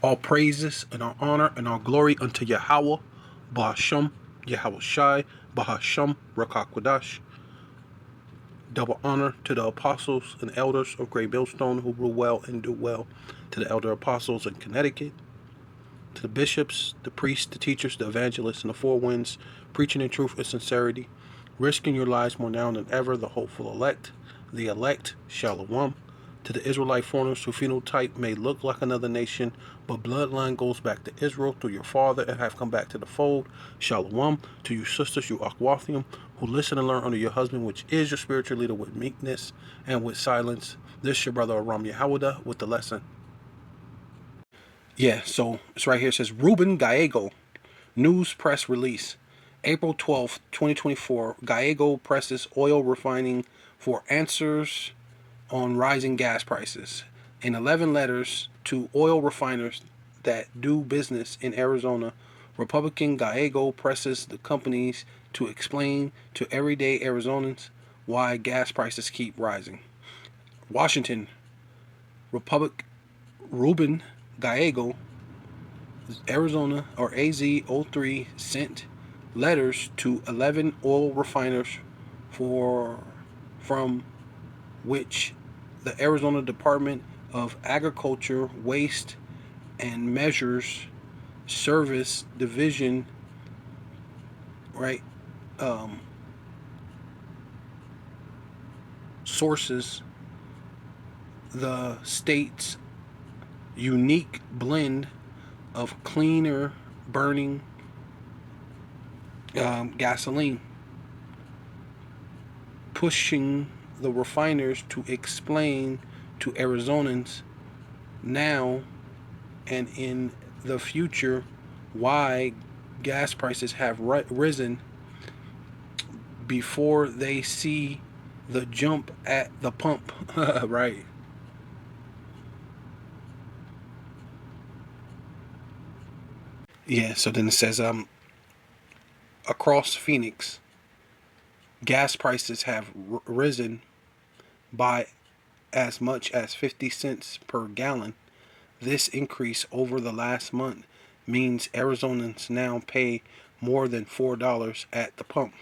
All praises and all honor and all glory unto Yahweh, Bahasham, Yahweh Shai, Bahasham, Rakakwadash. Double honor to the apostles and elders of Great Millstone who rule well and do well, to the elder apostles in Connecticut, to the bishops, the priests, the teachers, the evangelists, and the four winds, preaching in truth and sincerity, risking your lives more now than ever, the hopeful elect, the elect, Shalom. To the Israelite foreigners whose phenotype may look like another nation, but bloodline goes back to Israel through your father and have come back to the fold, Shalom. To you sisters, you Akwathium, who listen and learn under your husband, which is your spiritual leader, with meekness and with silence. This your brother Aram Yahawada with the lesson. Yeah, so it's right here. It says Ruben Gallego, news press release. April 12th, 2024. Gallego presses oil refining for answers on rising gas prices. In 11 letters to oil refiners that do business in Arizona, Republican Gallego presses the companies to explain to everyday Arizonans why gas prices keep rising. Washington, Republic Ruben Gallego, Arizona, or AZ03, sent letters to 11 oil refiners from which the Arizona Department of Agriculture, Waste and Measures Service Division, right, sources the state's unique blend of cleaner burning gasoline, pushing the refiners to explain to Arizonans now and in the future why gas prices have risen before they see the jump at the pump. Right. Yeah, so then it says across Phoenix, gas prices have risen by as much as 50 cents per gallon. This increase over the last month means Arizonans now pay more than $4 at the pump.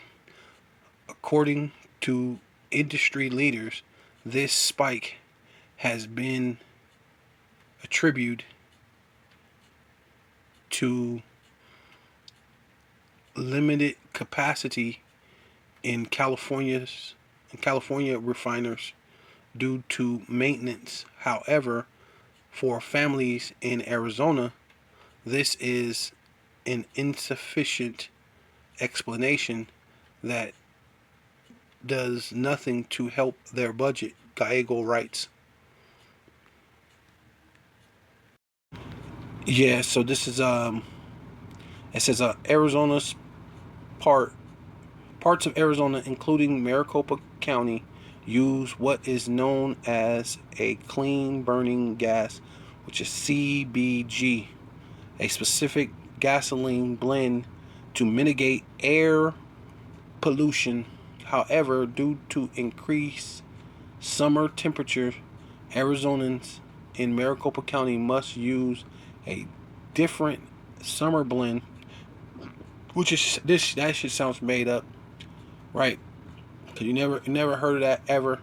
According to industry leaders, this spike has been attributed to limited capacity in California refiners due to maintenance. However, for families in Arizona, this is an insufficient explanation that does nothing to help their budget, Gallego writes. Yeah, so this is it says Arizona's parts of Arizona, including Maricopa County, use what is known as a clean burning gas, which is CBG, a specific gasoline blend to mitigate air pollution. However, due to increased summer temperature, Arizonans in Maricopa County must use a different summer blend, which is this. That shit sounds made up, right? Cause you never heard of that ever.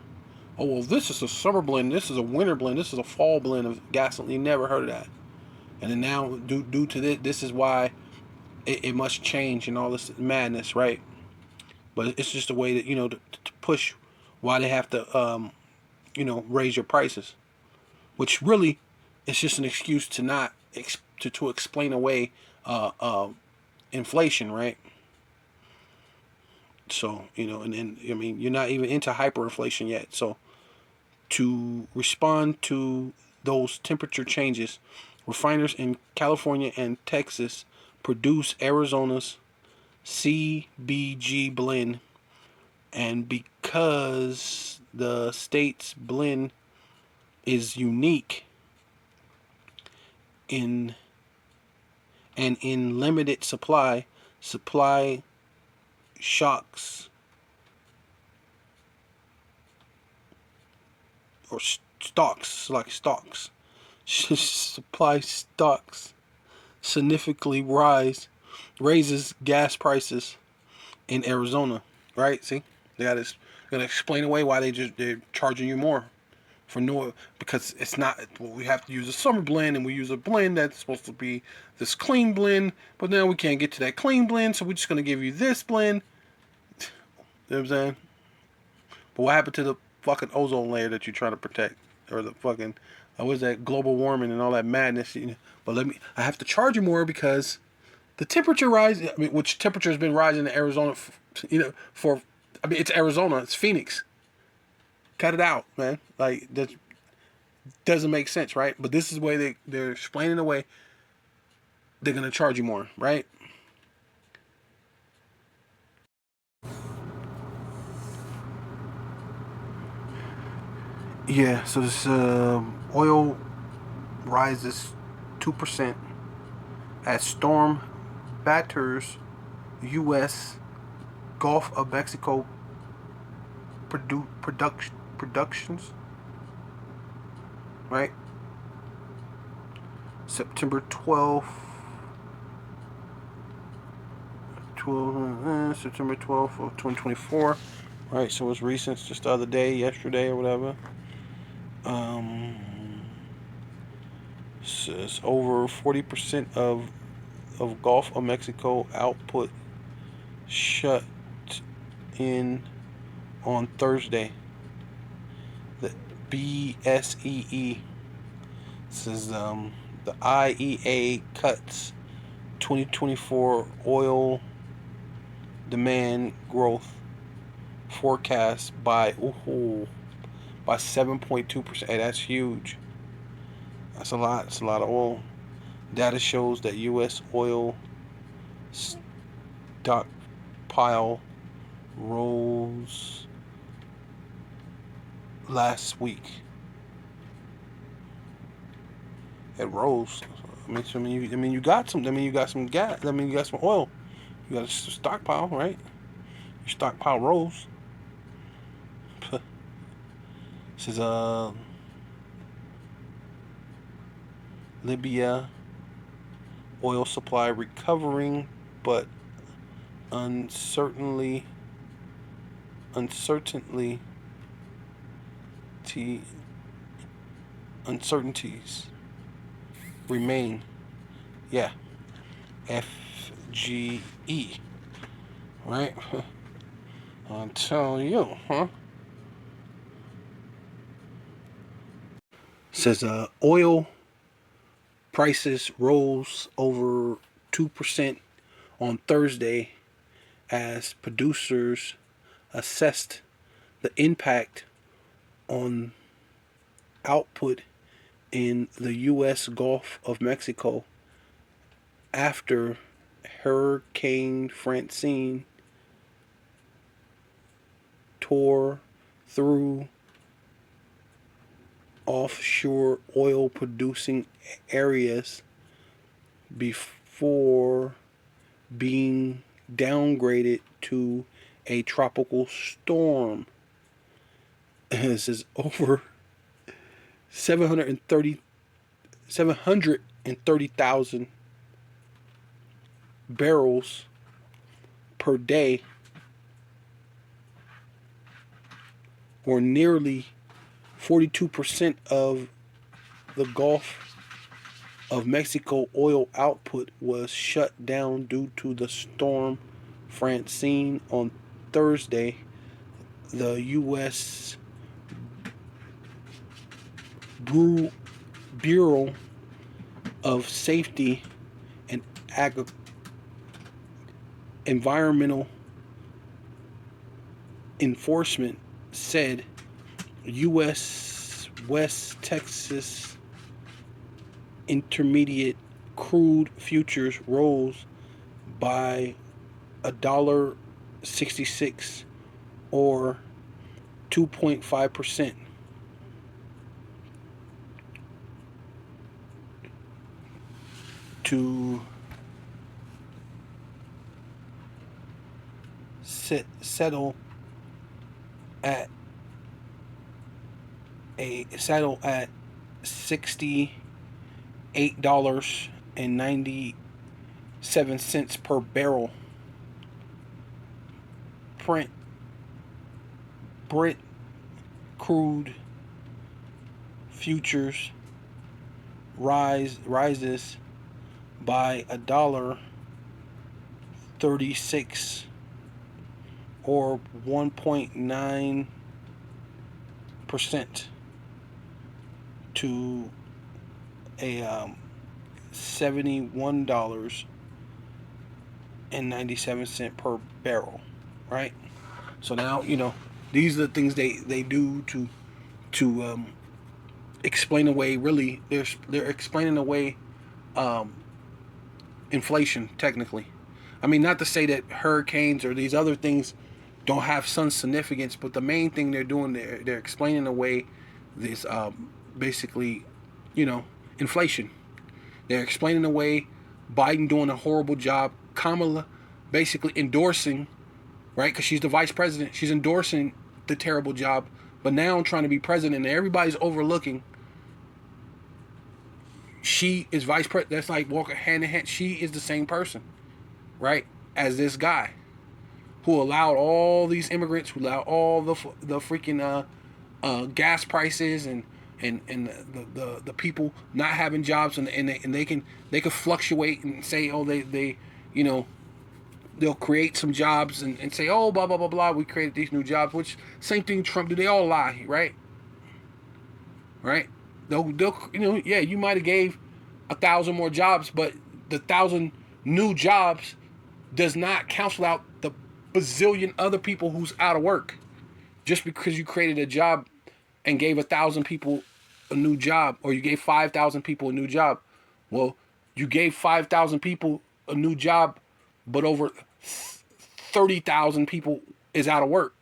Oh well, this is a summer blend. This is a winter blend. This is a fall blend of gasoline. You never heard of that. And then now, due to this is why it must change and all this madness, right? But it's just a way that to push why they have to raise your prices, which really it's just an excuse to not to explain away inflation, right? So and then I mean you're not even into hyperinflation yet. So to respond to those temperature changes, refiners in California and Texas produce Arizona's CBG blend, and because the state's blend is unique in in limited supply shocks or stocks supply stocks significantly raises gas prices in Arizona. Right? See, they got this. Gonna explain away why they're charging you more for no, because it's not. Well, we have to use a summer blend, and we use a blend that's supposed to be this clean blend, but now we can't get to that clean blend, so we're just gonna give you this blend. You know what I'm saying? But what happened to the fucking ozone layer that you're trying to protect, or the fucking what is that, global warming and all that madness? You know? But I have to charge you more because the temperature rise. I mean, which temperature has been rising in Arizona? It's Arizona, it's Phoenix. Cut it out, man. Like that doesn't make sense, right? But this is the way they're explaining the way they're gonna charge you more, right? Yeah. So this oil rises 2% as storm batters U.S. Gulf of Mexico productions, right? September 12th, September 12th of 2024, right? So it's recent, it's just the other day, yesterday or whatever. Says over 40% of Gulf of Mexico output shut in on Thursday. The BSEE says the IEA cuts 2024 oil demand growth forecast by 7.2%. Hey, that's huge. That's a lot. It's a lot of oil. Data shows that U.S. oil stockpile rose last week. It rose. You got some. You got some gas. You got some oil. You got a stockpile, right? Your stockpile rose. This is Libya oil supply recovering, but uncertainly uncertainly uncertainties remain. Yeah, FGE, right? I'll tell you, huh? Says oil prices rose over 2% on Thursday as producers assessed the impact on output in the U.S. Gulf of Mexico after Hurricane Francine tore through offshore oil producing areas before being downgraded to a tropical storm. This is over 730,000 barrels per day, or nearly 42% of the Gulf of Mexico oil output was shut down due to the storm Francine on Thursday. The U.S. Bureau of Safety and Environmental Enforcement said U.S. West Texas Intermediate crude futures rose by $1.66 or 2.5% to settle at 60 $8.97 per barrel. Brent Brent crude futures rises by $1.36 or 1.9% to a $71.97 per barrel, right? So now these are the things they do to explain away. Really, they're explaining away inflation. Technically, I mean, not to say that hurricanes or these other things don't have some significance, but the main thing they're doing, they're explaining away this basically, inflation. They're explaining away Biden doing a horrible job, Kamala basically endorsing, right? Because she's the vice president, she's endorsing the terrible job, but now trying to be president, and everybody's overlooking. She is vice president. That's like walking hand in hand. She is the same person, right, as this guy who allowed all these immigrants, who allowed all the freaking gas prices and the people not having jobs, and they can fluctuate and say, oh, they you know they'll create some jobs and say, oh, blah blah blah blah, we created these new jobs, which same thing Trump do. They all lie, right. They'll yeah, you might have gave 1,000 more jobs, but the 1,000 new jobs does not cancel out the bazillion other people who's out of work. Just because you created a job and gave 1,000 people a new job, or you gave 5,000 people a new job, well, you gave 5,000 people a new job, but over 30,000 people is out of work,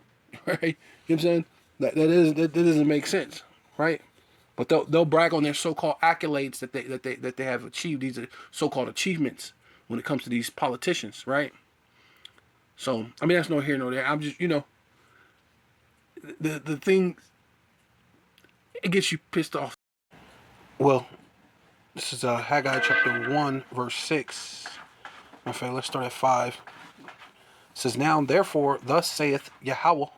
right? You know what I'm saying? That doesn't make sense, right? But they'll brag on their so-called accolades that they have achieved. These are so-called achievements when it comes to these politicians, right? So I mean, that's no here nor there. I'm just the thing, it gets you pissed off. Well, this is Haggai chapter 1 verse 6. In fact, let's start at 5. It says, now therefore thus saith Yahweh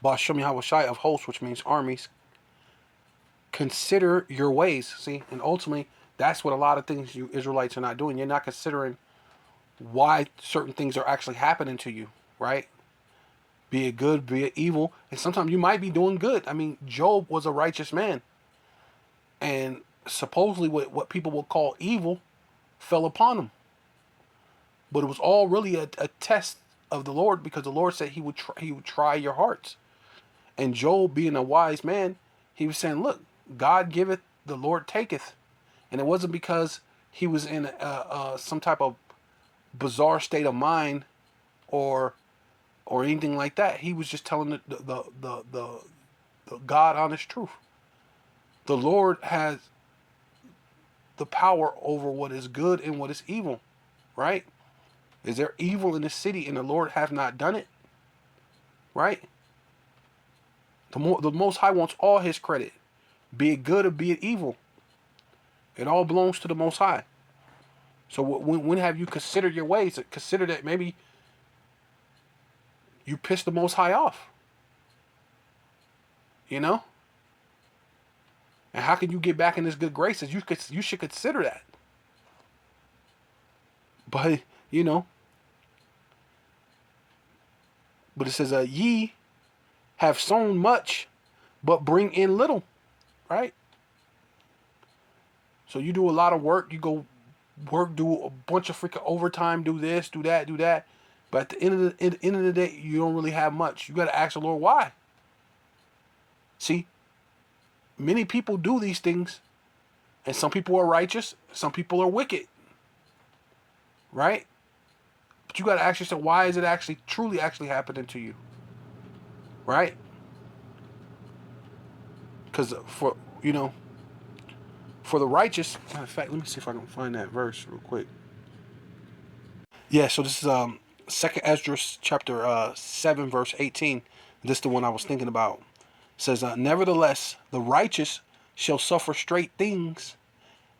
Ba'ashem Yahweh Shai of hosts, which means armies, consider your ways. See, and ultimately that's what a lot of things you Israelites are not doing. You're not considering why certain things are actually happening to you, right? Be it good, be it evil. And sometimes you might be doing good. I mean, Job was a righteous man, and supposedly what people would call evil fell upon him, but it was all really a test of the Lord, because the Lord said he would try your hearts. And Job, being a wise man, he was saying, look, God giveth, the Lord taketh. And it wasn't because he was in some type of bizarre state of mind or anything like that. He was just telling the God honest truth. The Lord has the power over what is good and what is evil, right? Is there evil in the city and the Lord hath not done it, right? The Most High wants all his credit, be it good or be it evil. It all belongs to the Most High. So when have you considered your ways? Consider that maybe you pissed the Most High off. And how can you get back in His good graces? You should consider that. But but it says, ye have sown much, but bring in little, right? So you do a lot of work. You go work, do a bunch of freaking overtime, do this, do that, do that. But at the end of the day, you don't really have much. You got to ask the Lord why. See, many people do these things, and some people are righteous, some people are wicked, right? But you got to ask yourself, why is it truly happening to you, right? Because for the righteous, in fact, let me see if I can find that verse real quick. Yeah, so this is 2nd Ezra chapter 7 verse 18. This is the one I was thinking about. It says, nevertheless, the righteous shall suffer straight things,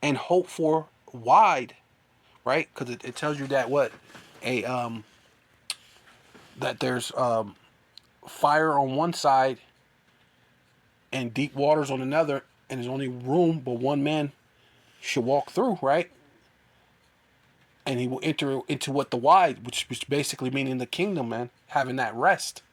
and hope for wide, right? Because it tells you that what a that there's fire on one side and deep waters on another, and there's only room but one man should walk through, right? And he will enter into what the wide, which basically meaning the kingdom, man, having that rest,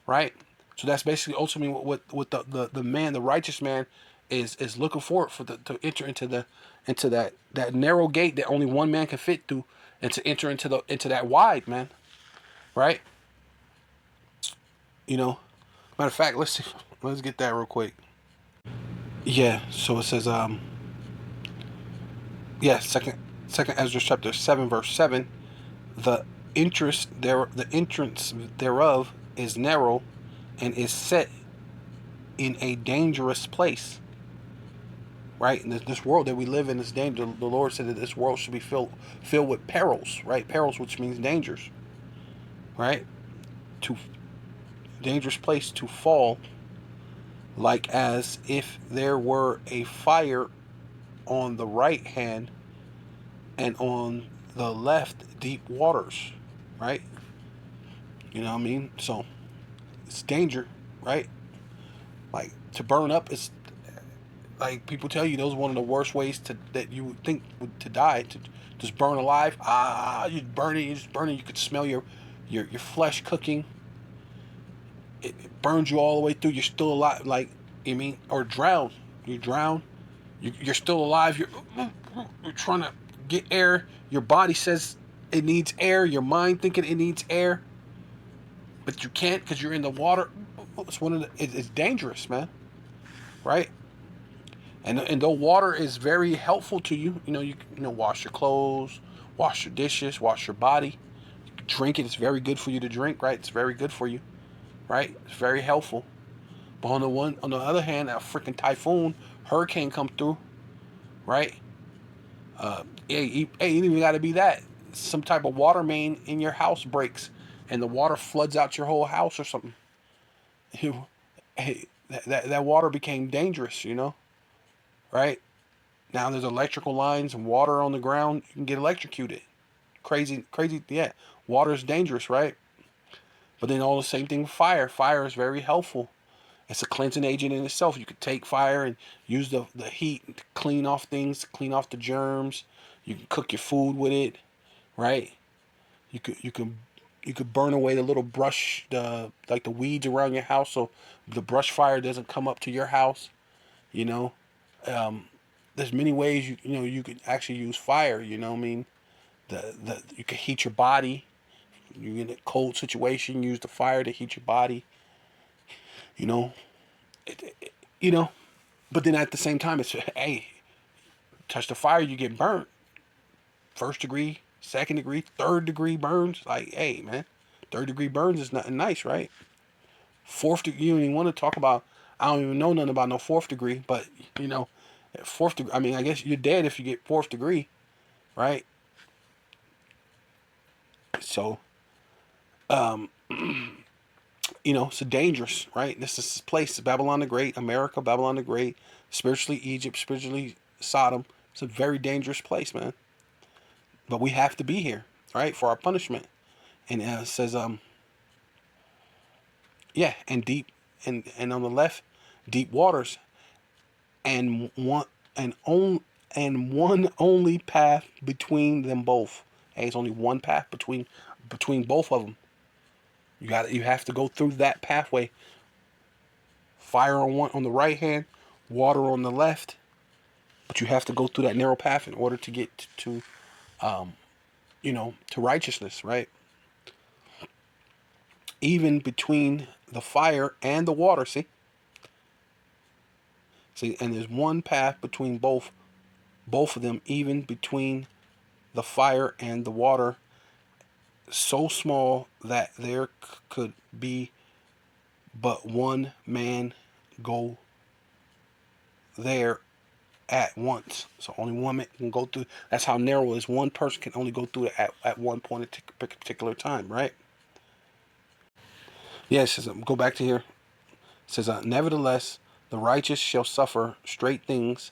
right? So that's basically ultimately what the man, the righteous man, is looking for to enter into that narrow gate that only one man can fit through, and to enter into that wide, man, right? You know, matter of fact, let's get that real quick. Yeah, so it says yeah, second Ezra chapter 7 verse 7, the the entrance thereof is narrow and is set in a dangerous place, right? And this world that we live in is danger. The Lord said that this world should be filled with perils, right? Perils, which means dangers, right? To dangerous place to fall, like as if there were a fire on the right hand and on the left deep waters, right? You know what I mean? So it's danger, right? Like to burn up is like people tell you those are one of the worst ways to that you would think to die, to just burn alive. You burn it, you just burn it. You could smell your flesh cooking. It burns you all the way through. You're still alive, like you mean, or drown. You drown. You're still alive. You're trying to get air. Your body says it needs air. Your mind thinking it needs air, but you can't because you're in the water. It's it's dangerous, man. Right? And though water is very helpful to you, you know wash your clothes, wash your dishes, wash your body, drink it. It's very good for you to drink, right? It's very good for you, right? It's very helpful. But on the other hand, a freaking typhoon, hurricane come through, right? It ain't even got to be that. Some type of water main in your house breaks, and the water floods out your whole house or something. Hey, that water became dangerous, right? Now there's electrical lines and water on the ground. You can get electrocuted. Crazy, crazy. Yeah, water is dangerous, right? But then all the same thing with fire. Fire is very helpful. It's a cleansing agent in itself. You could take fire and use the heat to clean off things, clean off the germs. You can cook your food with it, right? You could burn away the little brush, the weeds around your house, so the brush fire doesn't come up to your house. You know, there's many ways you could actually use fire. You know what I mean? You can heat your body. You're in a cold situation, use the fire to heat your body. You know, you know. But then at the same time, it's hey, touch the fire, you get burnt. First degree, second degree, third degree burns. Like, hey, man, third degree burns is nothing nice, right? Fourth degree, you don't even want to talk about. I don't even know nothing about no fourth degree, but you know, fourth degree. I mean, I guess you're dead if you get fourth degree, right? So, it's dangerous, right? This is place, Babylon the Great, America, Babylon the Great, spiritually Egypt, spiritually Sodom. It's a very dangerous place, man. But we have to be here, right, for our punishment. And it says, yeah, and deep, and on the left, deep waters, and one only path between them both. Hey, it's only one path between both of them. You have to go through that pathway. Fire on the right hand, water on the left, but you have to go through that narrow path in order to get to righteousness, right? Even between the fire and the water, see, and there's one path between both of them, even between the fire and the water, so small that there could be but one man go there at once. So only one man can go through. That's how narrow it is. One person can only go through it at one point at a particular time, right? Yes, go back to here. It says, nevertheless, the righteous shall suffer straight things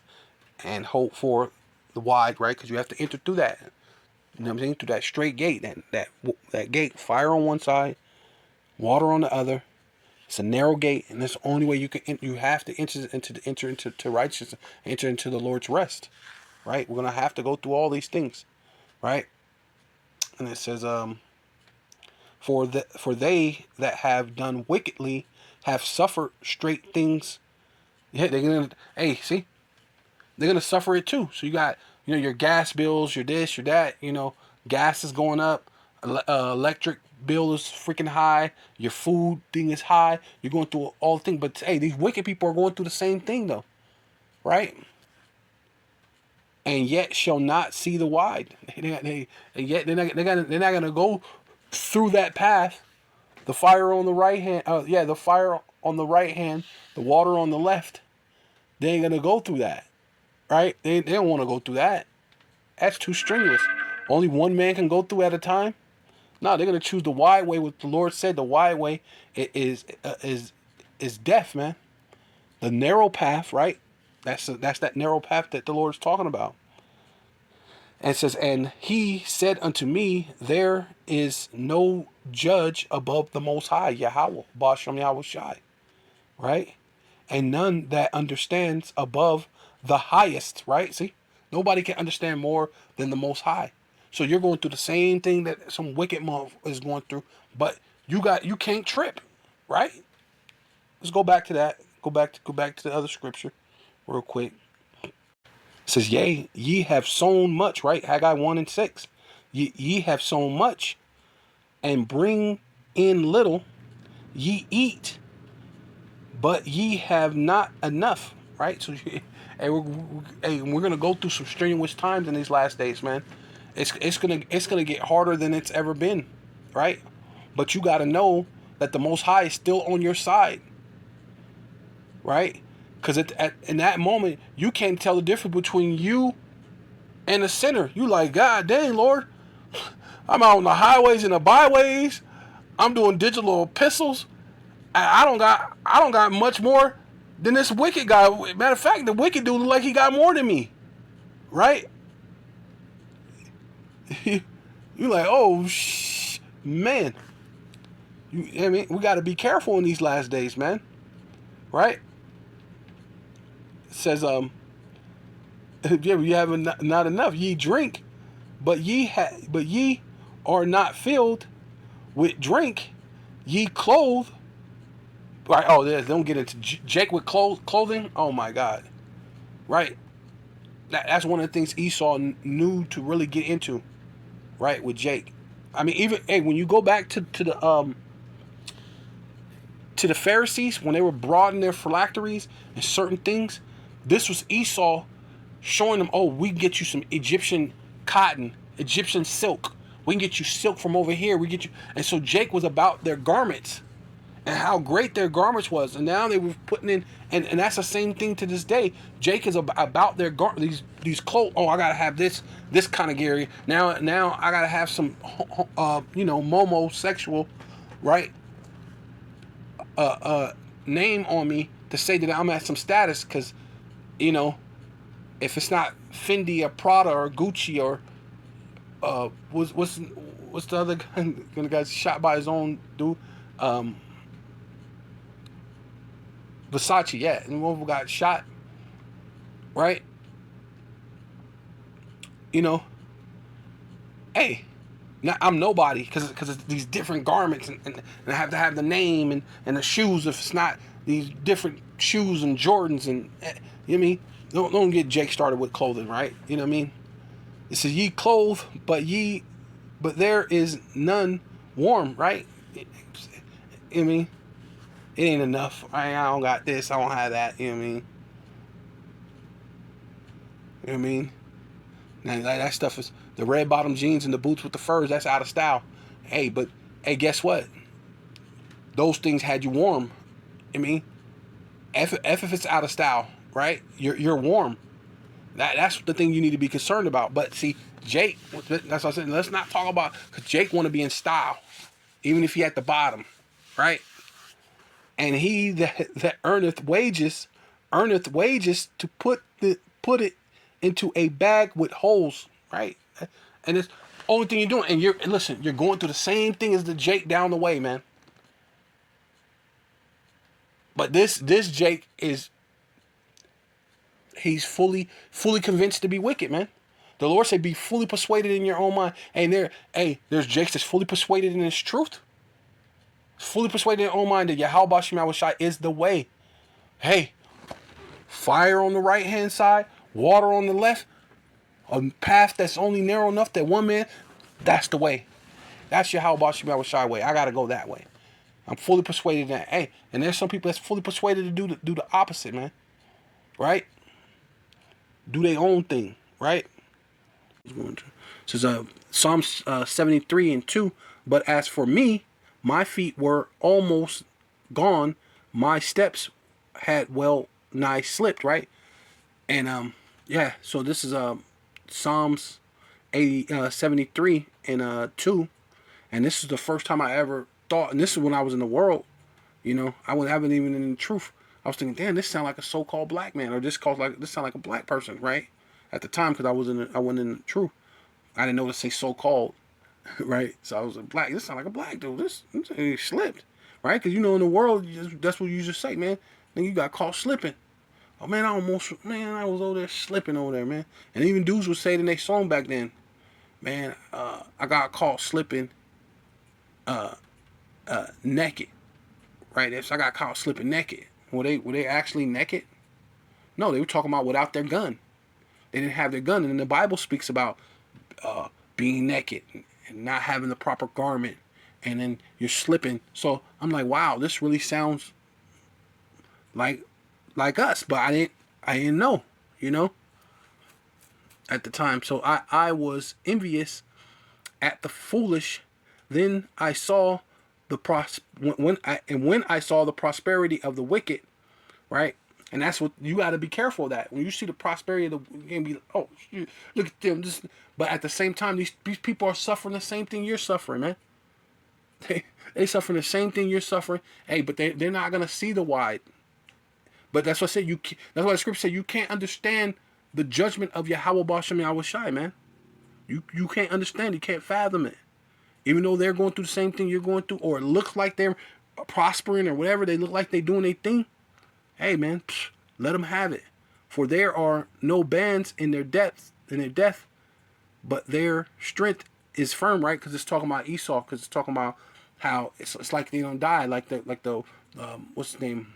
and hope for the wide, right? Because you have to enter through that. You know what I'm saying? Through that straight gate, that gate, fire on one side, water on the other. It's a narrow gate, and that's the only way you can. You have to enter into righteousness, enter into the Lord's rest, right? We're gonna have to go through all these things, right? And it says, for they that have done wickedly have suffered straight things. Yeah, they're gonna. Hey, see, they're gonna suffer it too. So you got, your gas bills, your this, your that. Gas is going up. Electric bill is freaking high. Your food thing is high. You're going through all the thing. But hey, these wicked people are going through the same thing though, right? And yet shall not see the wide. And yet they're not gonna go through that path. The fire on the right hand. The fire on the right hand. The water on the left. They ain't gonna go through that, right? They don't want to go through that. That's too strenuous. Only one man can go through at a time. No, they're gonna choose the wide way. What the Lord said, the wide way is death, man. The narrow path, right? That's that narrow path that the Lord's talking about. And it says, and he said unto me, there is no judge above the Most High, Yahweh, Bashem Yahweh Shai, right? And none that understands above the highest, right? See, nobody can understand more than the Most High. So you're going through the same thing that some wicked monk is going through, but you can't trip, right? Let's go back to that. Go back to the other scripture, real quick. It says, yea, ye have sown much, right? Haggai 1:6. Ye have sown much, and bring in little. Ye eat, but ye have not enough, right? So, we're gonna go through some strenuous times in these last days, man. It's gonna get harder than it's ever been, right? But you got to know that the Most High is still on your side, right? Because in that moment, you can't tell the difference between you and a sinner. You like, God dang, Lord, I'm out on the highways and the byways. I'm doing digital epistles. I don't got much more than this wicked guy. Matter of fact, the wicked dude look like he got more than me, right? You like, oh, man. I mean, we got to be careful in these last days, man. Right? It says, yeah, you have not enough. Ye drink, but ye are not filled with drink. Ye clothe. Right? Oh, yeah. Don't get into Jake with clothing. Oh my God. Right? That's one of the things Esau knew to really get into. Right, with Jake. I mean, even when you go back to the Pharisees, when they were broadening their phylacteries and certain things, this was Esau showing them, oh, we can get you some Egyptian cotton, Egyptian silk. We can get you silk from over here. We get you. And so Jake was about their garments and how great their garments was. And now they were putting in, and that's the same thing to this day. Jake is about their these clothes. Oh, I gotta have this kind of gear. Now I gotta have some, homosexual, right? Name on me to say that I'm at some status, because, if it's not Fendi or Prada or Gucci or what's the other guy? The guy shot by his own dude. Versace, yeah, and one got shot, right? Hey, now I'm nobody because it's these different garments, and I have to have the name and the shoes. If it's not these different shoes and Jordans, and you know what I mean, don't get Jake started with clothing, right? You know what I mean? It says ye clothe, but there is none warm, right? You know what I mean? It ain't enough. I don't got this. I don't have that. You know what I mean? You know what I mean? Now, that stuff is the red bottom jeans and the boots with the furs. That's out of style. Hey, guess what? Those things had you warm. I mean, if it's out of style, right? You're warm. That's the thing you need to be concerned about. But see, Jake, that's what I said. Let's not talk about, because Jake want to be in style, even if he at the bottom, right? And he that earneth wages to put it into a bag with holes, right? And it's only thing you're doing. And listen, you're going through the same thing as the Jake down the way, man. But this Jake is, he's fully convinced to be wicked, man. The Lord said, "Be fully persuaded in your own mind." And there's Jakes that's fully persuaded in his truth, fully persuaded in their own mind that Yahweh Shema Shai is the way. Hey, fire on the right hand side, water on the left, a path that's only narrow enough that one man, that's the way. That's Yahweh Shema Shai way. I gotta go that way. I'm fully persuaded that. Hey, and there's some people that's fully persuaded to do the opposite, man. Right? Do their own thing, right? It says Psalms 73 and 2. But as for me, my feet were almost gone. My steps had well nigh slipped, right? And yeah, so this is Psalms 73 and 2. And this is the first time I ever thought, and this is when I was in the world, I wasn't even in the truth. I was thinking, damn, this sound like a so-called black man, or this sound like a black person, right? At the time, because I wasn't in the truth. I didn't know to say so-called, right? So I was like, black. This sound like a black dude. This he slipped, right? Because in the world, that's what you just say, man. Then you got caught slipping. Oh man, I was over there slipping over there, man. And even dudes would say it in their song back then, man, I got caught slipping, naked, right? So I got caught slipping naked. Were they actually naked? No, they were talking about without their gun. They didn't have their gun, and then the Bible speaks about being naked and not having the proper garment, and then you're slipping. So I'm like, wow, this really sounds like us, but I didn't know, at the time. So I was envious at the foolish. Then I saw when I saw the prosperity of the wicked, right? And that's what you got to be careful of that. When you see the prosperity of the, you can be, oh, look at them. But at the same time, these people are suffering the same thing you're suffering, man. They suffering the same thing you're suffering. Hey, but they're not gonna see the wide. But that's what I said. That's why the scripture said you can't understand the judgment of Yahweh Bashem Yahweh Shai, man. You can't understand. You can't fathom it. Even though they're going through the same thing you're going through, or it looks like they're prospering or whatever, they look like they're doing their thing. Hey, man, let them have it. For there are no bands in their death, but their strength is firm, right? Because it's talking about Esau. Because it's talking about how it's like they don't die, like the what's his name?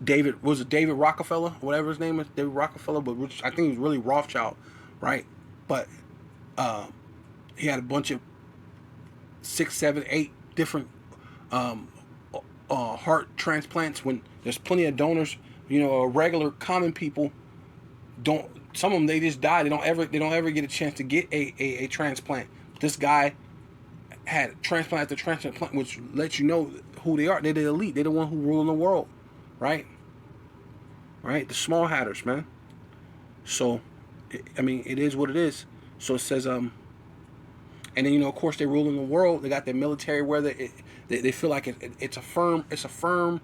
David Rockefeller, whatever his name is, David Rockefeller, but which I think he was really Rothschild, right? But he had a bunch of 6, 7, 8 different heart transplants. When there's plenty of donors, regular common people don't. Some of them, they just die. They don't ever get a chance to get a transplant. This guy had transplant after transplant, which lets you know who they are. They're the elite. They're the one who rule the world, right? Right? The small hatters, man. So, it is what it is. So it says, and then of course they rule in the world. They got their military where they feel like it's a firm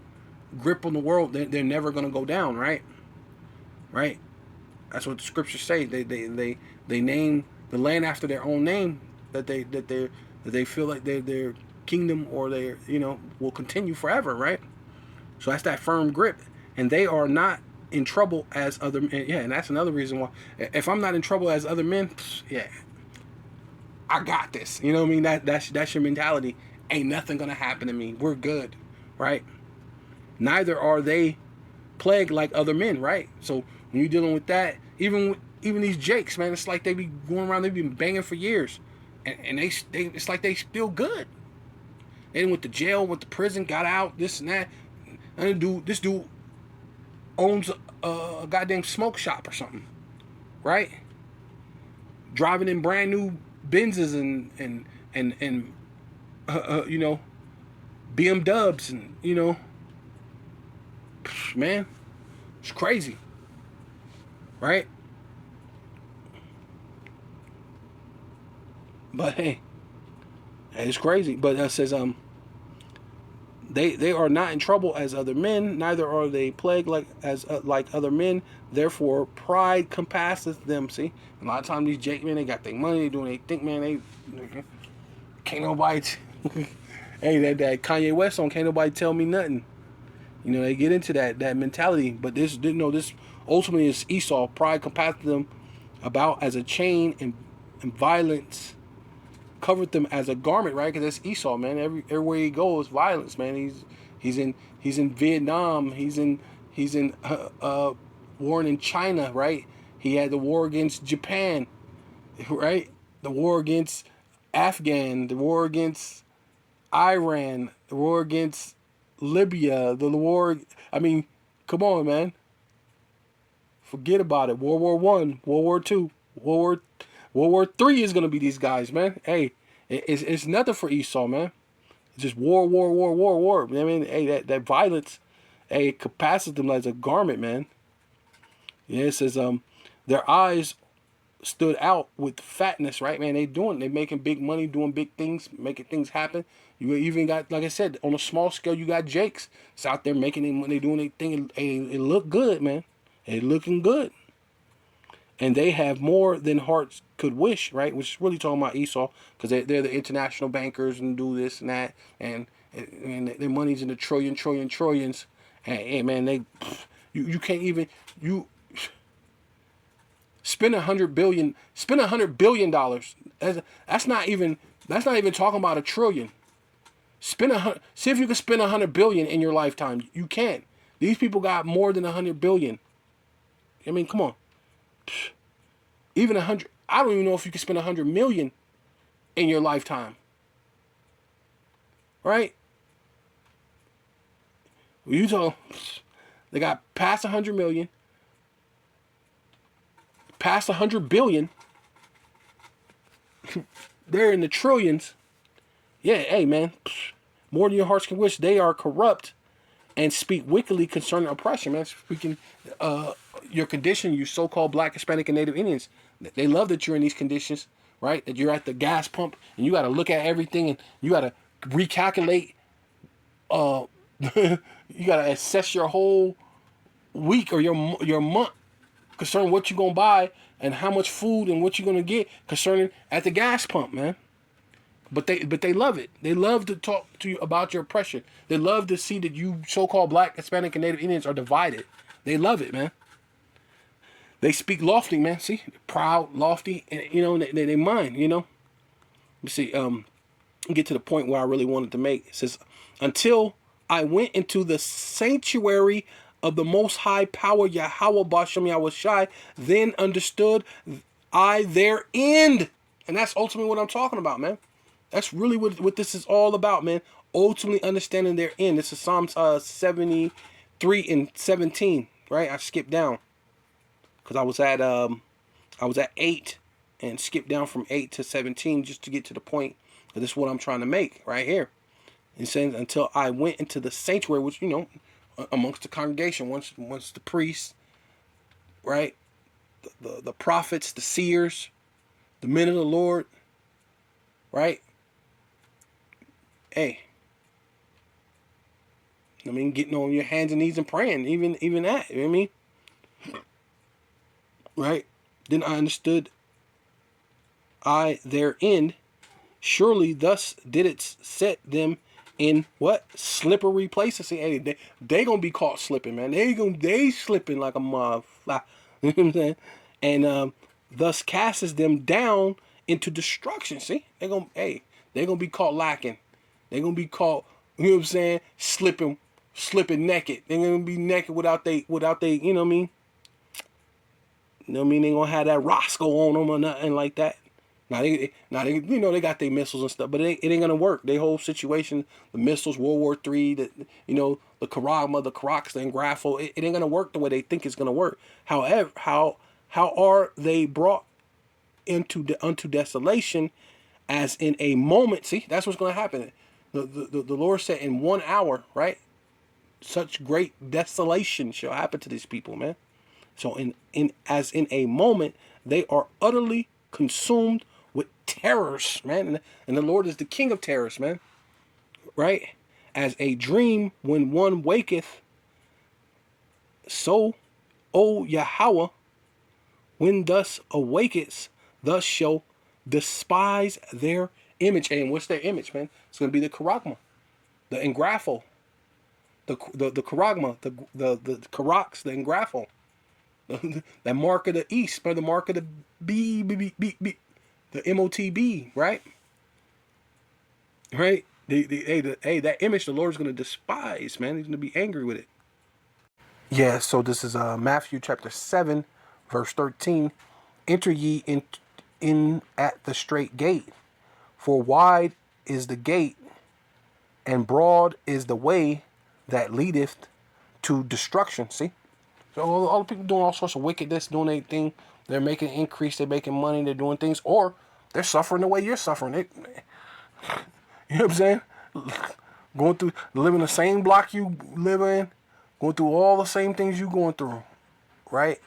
grip on the world. They're never gonna go down, right? Right? That's what the scriptures say. They name the land after their own name, that they feel like their kingdom or their will continue forever, right? So that's that firm grip, and they are not in trouble as other men. Yeah, and that's another reason why. If I'm not in trouble as other men, yeah, I got this. You know what I mean? That's your mentality. Ain't nothing gonna happen to me. We're good, right? Neither are they plagued like other men, right? So when you're dealing with that, even these Jakes, man, it's like they be going around, they've been banging for years, and they it's like they still good. They went to jail, went to prison, got out, this and that. And this dude owns a goddamn smoke shop or something, right? Driving in brand new Benzes and BM Dubs and man, it's crazy, right? But hey, it's crazy. But it says They are not in trouble as other men, neither are they plagued like other men. Therefore, pride compasseth them. See, a lot of times these Jake men, they got their money, they doing they think, man, they can't nobody. Hey, that Kanye West song, can't nobody tell me nothing. You know, they get into that mentality, but this ultimately is Esau. Pride compasseth them about as a chain, and violence covered them as a garment, right? Because that's Esau, man. Everywhere he goes, violence, man. He's in Vietnam. He's in war in China, right? He had the war against Japan, right? The war against Afghan, the war against Iran, the war against Libya, the war. I mean, come on, man. Forget about it. World War I, World War II, World War III is gonna be these guys, man. Hey, it's nothing for Esau, man. It's just war. I mean, hey, that violence, hey, it capacitates them as a garment, man. Yeah, it says their eyes stood out with fatness, right, man? They making big money, doing big things, making things happen. You even got, like I said, on a small scale, you got Jakes. It's out there making their money, doing their thing. It look good, man. It looking good. And they have more than hearts could wish, right? Which is really talking about Esau, because they're the international bankers and do this and that, and their money's in the trillions. And man, you can't even you spend $100 billion. That's not even talking about a trillion. See if you can spend 100 billion in your lifetime. You can't. These people got more than 100 billion. I mean, come on. Even 100. I don't even know if you can spend 100 million in your lifetime. Right? You talk. They got past 100 million, past 100 billion. They're in the trillions. Yeah, hey man, more than your hearts can wish. They are corrupt and speak wickedly concerning oppression, man. Speaking your condition, you so-called Black, Hispanic, and Native Indians. They love that you're in these conditions, right? That you're at the gas pump and you got to look at everything and you got to recalculate. You got to assess your whole week or your month concerning what you're gonna buy and how much food and what you're gonna get concerning at the gas pump, man. But they love it. They love to talk to you about your oppression. They love to see that you so-called Black, Hispanic, and Native Indians are divided. They love it, man. They speak lofty, man. See, proud, lofty, and they mind. You see, get to the point where I really wanted to make. It says, until I went into the sanctuary of the Most High Power, Yahweh Bashem Yahushai, then understood I their end. And that's ultimately what I'm talking about, man. That's really what this is all about, man. Ultimately understanding their end. This is Psalms 73 and 17, right? I skipped down because I was at 8 and skipped down from 8 to 17 just to get to the point. This is what I'm trying to make right here. It says, until I went into the sanctuary, which, amongst the congregation, once the priests, right, the prophets, the seers, the men of the Lord, right? Hey, I mean, getting on your hands and knees and praying, even that, you know what I mean? Right? Then I understood I their end. Surely thus did it set them in what? Slippery places. See, hey, they gonna be caught slipping, man. They slipping like a motherfucker. You know what I'm saying? And thus casts them down into destruction. See, they're gonna be caught lacking. They're gonna be caught, you know what I'm saying, slipping naked. They're gonna be naked without they, you know what I mean? You know what I mean? They gonna have that Roscoe on them or nothing like that. Now they they got their missiles and stuff, but it ain't gonna work. Their whole situation, the missiles, World War III, the Karama, the Crocs, the Engraffo, it ain't gonna work the way they think it's gonna work. However, how are they brought unto desolation, as in a moment? See, that's what's gonna happen. The Lord said, in 1 hour, right? Such great desolation shall happen to these people, man. So as in a moment, they are utterly consumed with terrors, man. And the Lord is the King of terrors, man. Right? As a dream when one waketh, so, O Yahweh, when thus awakest, thus shall despise their image. And what's their image, man? It's going to be the charagma, the engraphel, the charagma, the karax, the engraphel, that mark of the east, or the mark of the B, the MOTB, right? Right? That image the Lord's going to despise, man. He's going to be angry with it. Yeah, so this is Matthew chapter 7, verse 13. Enter ye in at the straight gate, for wide is the gate, and broad is the way that leadeth to destruction. See? So all the people doing all sorts of wickedness, doing their thing. They're making increase, they're making money, they're doing things, or they're suffering the way you're suffering. You know what I'm saying? Going through, living the same block you live in, going through all the same things you going through, right?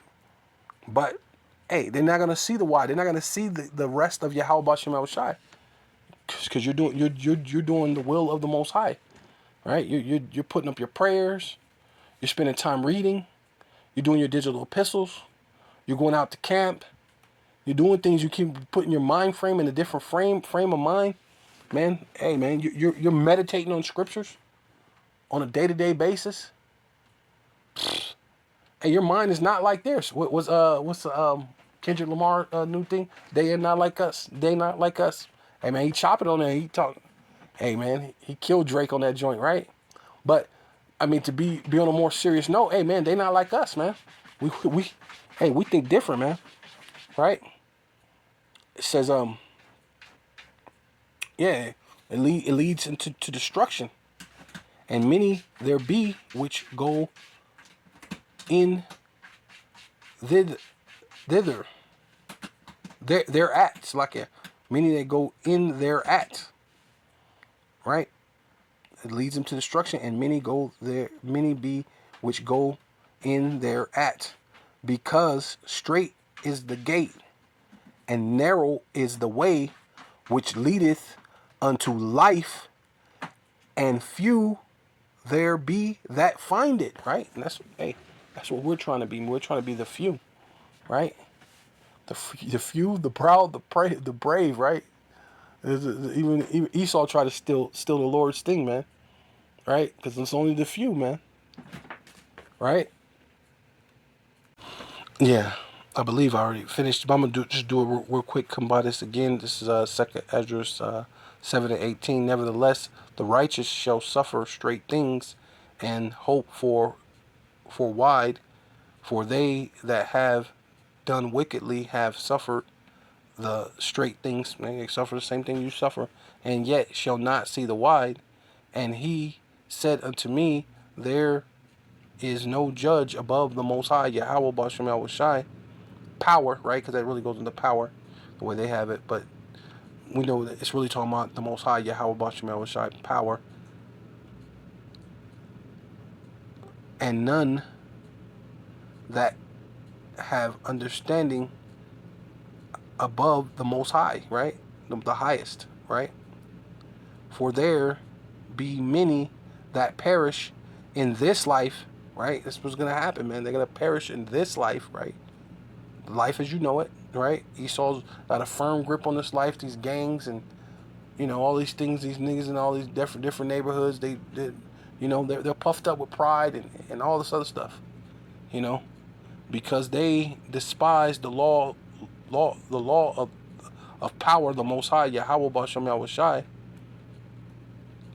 But hey, they're not gonna see the why. They're not gonna see the rest of Yahweh Bashem Shai, because you're doing the will of the Most High, right? You're putting up your prayers, you're spending time reading, you're doing your digital epistles, you're going out to camp, you're doing things. You keep putting your mind frame in a different frame of mind, man. Hey, man, you're meditating on scriptures on a day-to-day basis. And your mind is not like theirs. What's Kendrick Lamar new thing? They are not like us. They not like us. Hey man, he chopping on there. He talk. Hey man, he killed Drake on that joint, right? But I mean, to be on a more serious note, hey man, they not like us, man. We think different, man. Right? It says yeah, it leads into destruction, and many there be which go in thither. They're at, like a, meaning they go in their at, right? It leads them to destruction, and many go there, many be which go in their at, because straight is the gate, and narrow is the way which leadeth unto life, and few there be that find it, right? And that's what we're trying to be. We're trying to be the few, right? The few, the proud, the brave, right? Even Esau tried to steal the Lord's thing, man. Right? Because it's only the few, man. Right? Yeah, I believe I already finished. But I'm gonna just do a real quick. Combine this again. This is Second Esdras 7:18. Nevertheless, the righteous shall suffer straight things, and hope for wide. For they that have done wickedly have suffered the straight things. They suffer the same thing you suffer, and yet shall not see the wide. And he said unto me, there is no judge above the Most High, Yahweh Bashem Shai. Power, right? Because that really goes into power, the way they have it. But we know that it's really talking about the Most High, Yahweh Bashem Shai, power. And none that have understanding above the Most High, right? The highest, right? For there be many that perish in this life, right? This was going to happen, man. They're going to perish in this life, right? Life as you know it, right? Esau's got a firm grip on this life, these gangs and, you know, all these things, these niggas in all these different neighborhoods, they you know, they're puffed up with pride and all this other stuff, you know, because they despise the law of power, the Most High, Yahweh Bashem Yahushai,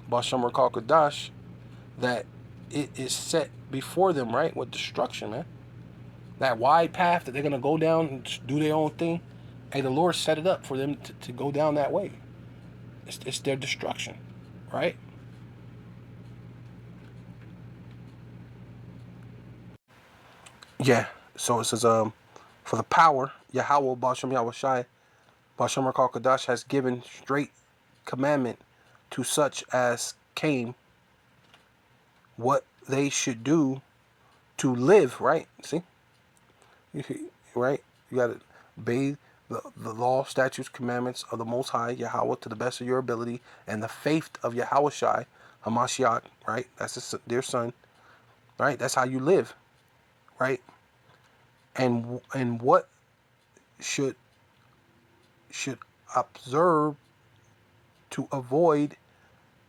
Bashem Rakal Kadash, that it is set before them, right, with destruction, man. That wide path that they're going to go down and do their own thing, hey, the Lord set it up for them to go down that way. It's their destruction, right? Yeah, so it says, for the power, Yahweh Bashem Yahushai, Bashem Rakal Kadash has given straight commandment to such as came what they should do to live, right? See? Right? You got to obey the law, statutes, commandments of the Most High, Yahweh, to the best of your ability, and the faith of Yahweh Shai, Hamashiach, right? That's their son, right? That's how you live, right? And what should observe to avoid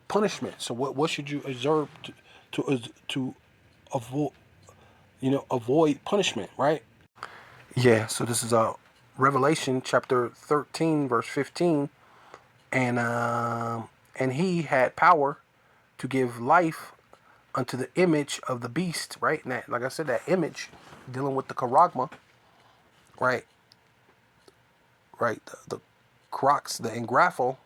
punishment? So what should you observe to avoid, avoid punishment, right? Yeah. So this is Revelation chapter 13 verse 15, and he had power to give life unto the image of the beast, right? And that, like I said, that image dealing with the charagma, right? Right, the crocs, the engraphel,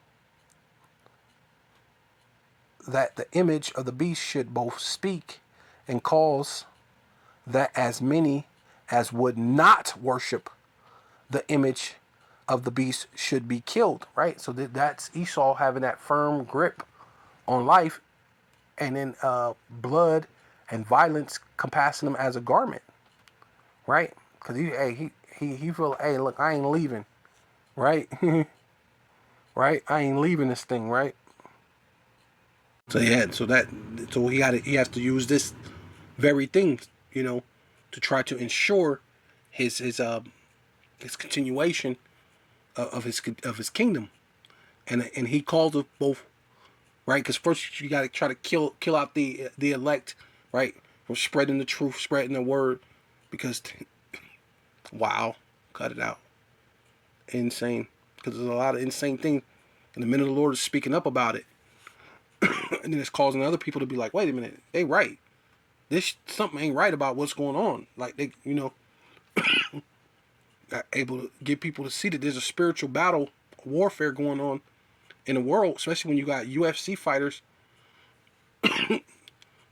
that the image of the beast should both speak and cause that as many as would not worship the image of the beast should be killed, right? So that's Esau having that firm grip on life, and then blood and violence compassing him as a garment, right? Because he feel, hey, look, I ain't leaving, right? Right, I ain't leaving this thing, right? So yeah, so he has to use this very thing, to try to ensure his continuation of his kingdom, and he called it both, right? Because first you got to try to kill out the elect, right, from spreading the truth, spreading the word, because wow, cut it out, insane, because there's a lot of insane things, and the minute the Lord is speaking up about it, and then it's causing other people to be like, wait a minute, they right. This something ain't right about what's going on. Like they, able to get people to see that there's a spiritual battle, warfare going on in the world, especially when you got UFC fighters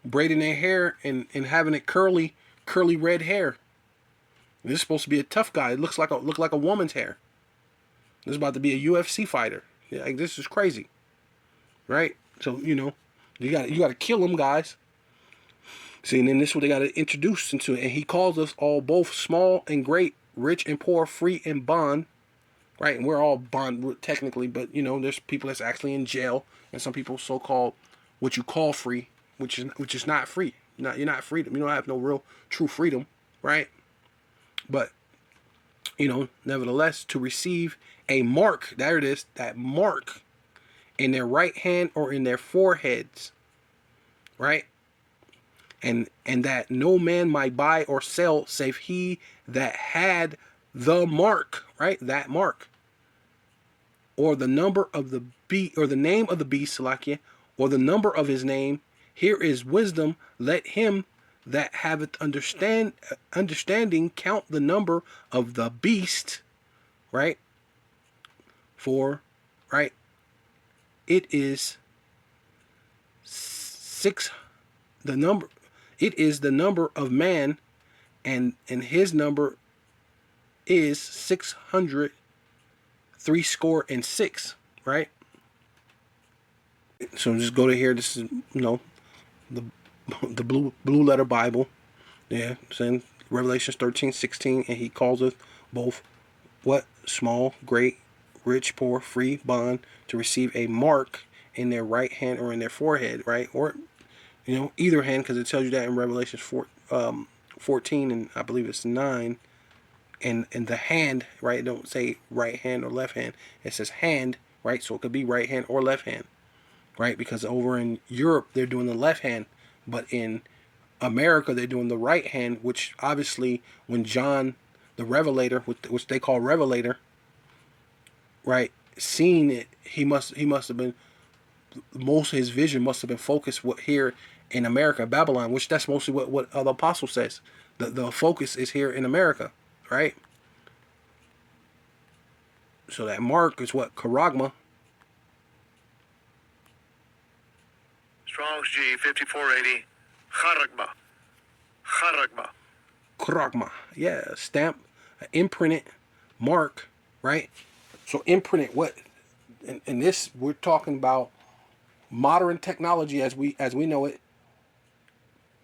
braiding their hair and having it curly red hair. This is supposed to be a tough guy. It looks like a woman's hair. This is about to be a UFC fighter. Yeah, like, this is crazy, right? So you got to kill them guys. See, and then this is what they got to introduce into it. And he calls us all both small and great, rich and poor, free and bond, right? And we're all bond technically, but there's people that's actually in jail, and some people so-called what you call free, which is not free. You're not freedom. You don't have no real true freedom, right? But nevertheless, to receive a mark, there it is, that mark in their right hand or in their foreheads, right? And that no man might buy or sell save he that had the mark, right? That mark, or the number of the beast, or the name of the beast, Salakia, or the number of his name. Here is wisdom. Let him that haveth understanding count the number of the beast, right? For, right, it is six. The number, it is the number of man, and his number is 600 threescore and six, right? So just go to here. This is the the blue letter Bible. Yeah, saying Revelations 13:16, and he calls us both what? Small, great, rich, poor, free, bond, to receive a mark in their right hand or in their forehead, right? Or either hand, because it tells you that in Revelation 14, and I believe it's 9. And the hand, right? It don't say right hand or left hand. It says hand, right? So it could be right hand or left hand, right? Because over in Europe they're doing the left hand, but in America they're doing the right hand. Which obviously, when John, the Revelator, which they call Revelator, right, seeing it, he must have been, most of his vision must have been focused here in America, Babylon, which that's mostly what the apostle says. The focus is here in America, right? So that mark is what? Charagma. Strong's G 5480. Charagma. Charagma. Charagma. Yeah, stamp, imprinted mark, right? So imprinted, what? In this, we're talking about modern technology as we know it.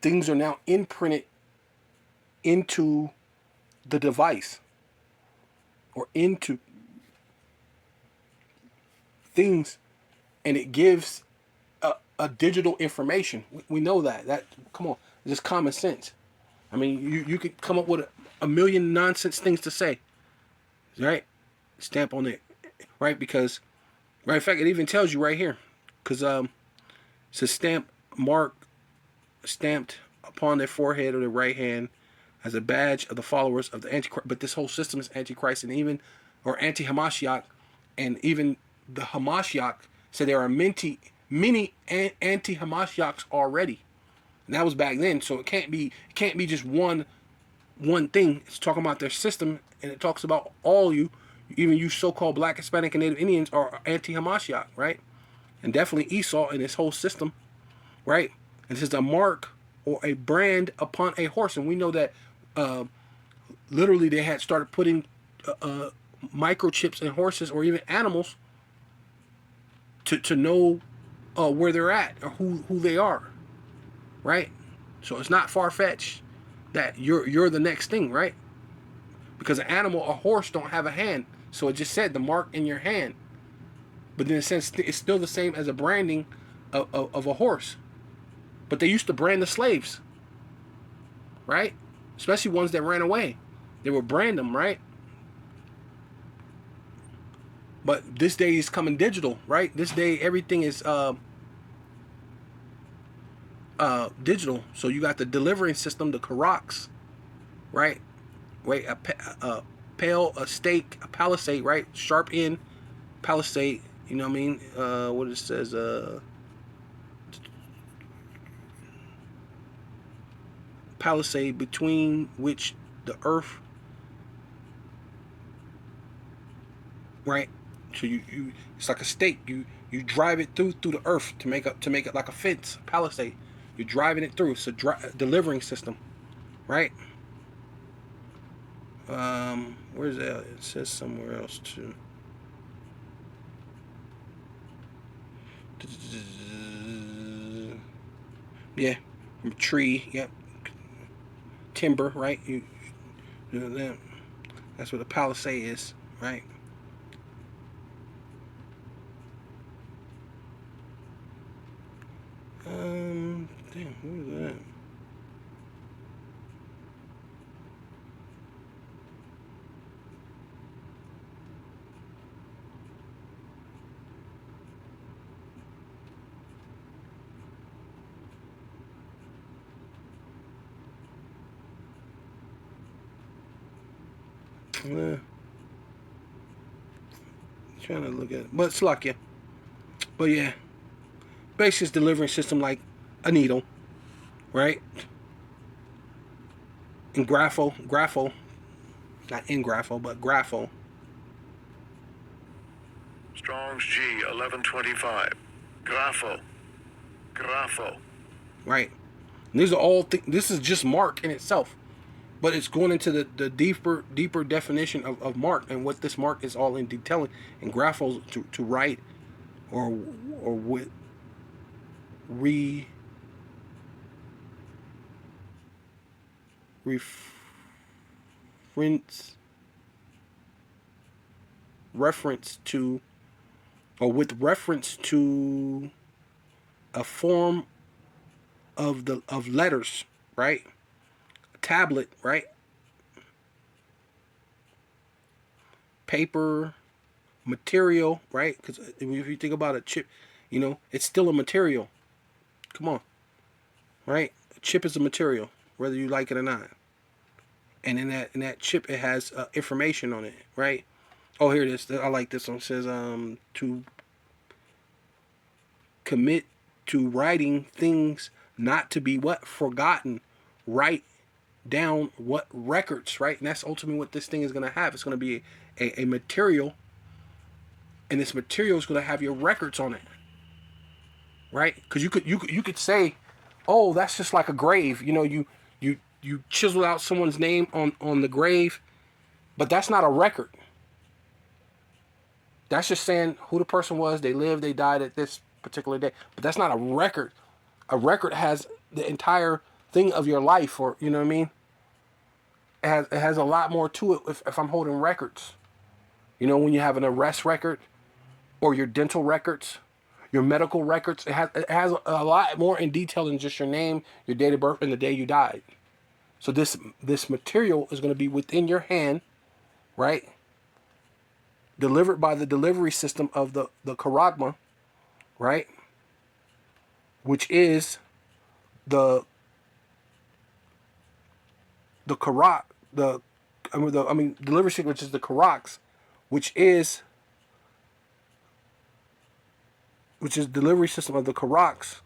Things are now imprinted into the device, or into things, and it gives a digital information. We know that. That come on, it's just common sense. I mean, you could come up with a million nonsense things to say, right? Stamp on it, right? Because right, in fact, it even tells you right here, because it's a stamp mark stamped upon their forehead or their right hand as a badge of the followers of the Antichrist. But this whole system is Antichrist and even, or anti-Hamashiach, and even the Hamashiach said there are many anti-Hamashiachs already. And that was back then, so it can't be just one thing. It's talking about their system, and it talks about all you, even you so-called Black, Hispanic, and Native Indians are anti-Hamashiach, right? And definitely Esau and his whole system, right? And this is a mark or a brand upon a horse, and we know that literally they had started putting microchips in horses or even animals to know where they're at or who they are, right? So it's not far fetched that you're the next thing, right? Because an animal, a horse, don't have a hand, so it just said the mark in your hand. But in a sense, it's still the same as a branding of a horse. But they used to brand the slaves, right? Especially ones that ran away. They would brand them, right? But this day is coming digital, right? This day everything is digital. So you got the delivering system, the Karoks, right? Wait, a pale, a stake, a palisade, right? Sharp end, palisade. You know what I mean? What it says, palisade between which the earth, right? So you it's like a stake. You drive it through the earth to make it like a fence, palisade. You're driving it through. It's a delivering system, right? Where's that? It says somewhere else too. Yeah, from a tree. Yep, timber. Right. You know that. That's what a palisade is, right? Damn, who is that? Trying to look at it. But it's like, yeah. But yeah, basic delivering system like a needle, right? And grapho, not in grapho, but grapho, Strong's G 1125. Grafo. Grafo. right? And these are all this is just mark in itself, but it's going into the deeper definition of mark and what this mark is all in detailing. And grapho to write or with re reference reference to or with reference to a form of letters, right? A tablet, right? Paper, material, right? Because if you think about a chip, it's still a material. Come on, right? A chip is a material, whether you like it or not. And in that chip, it has information on it, right? Oh, here it is. I like this one. It says to commit to writing things not to be what forgotten. Write down what records, right? And that's ultimately what this thing is going to have. It's going to be a material, and this material is going to have your records on it, right? Because you could say, oh, that's just like a grave. You chisel out someone's name on the grave, but that's not a record. That's just saying who the person was. They lived, they died at this particular day, but that's not a record. A record has the entire thing of your life, or you know what I mean. It has a lot more to it if I'm holding records. When you have an arrest record or your dental records, your medical records. It has a lot more in detail than just your name, your date of birth, and the day you died. So this material is going to be within your hand, right? Delivered by the delivery system of the charagma, right? Which is the karak the I mean delivery system, which is the karaks, which is delivery system of the karaks,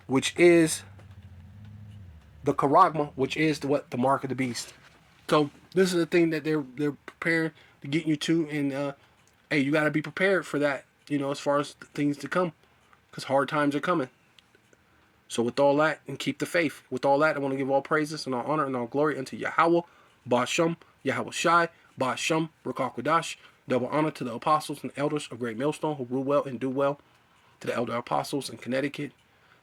which is the charagma, which is the mark of the beast. So this is the thing that they're preparing to get you to, and hey, you got to be prepared for that. As far as things to come, because hard times are coming. So with all that, and keep the faith. With all that, I want to give all praises and all honor and all glory unto Yahweh, Ba'Shem, Yahweh Shai, Ba'Shem, Rakakwadash. Double honor to the apostles and elders of Great Millstone who rule well and do well. To the elder apostles in Connecticut.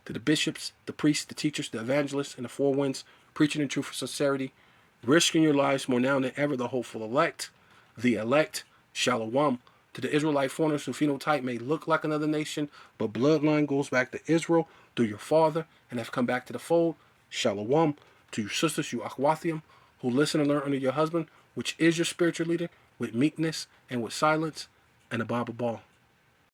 To the bishops, the priests, the teachers, the evangelists, and the four winds, preaching in truth for sincerity, risking your lives more now than ever, the hopeful elect, Shalom. To the Israelite foreigners whose phenotype may look like another nation, but bloodline goes back to Israel through your father and have come back to the fold, Shalom. To your sisters, you Akhwathium, who listen and learn under your husband, which is your spiritual leader, with meekness and with silence, and above all.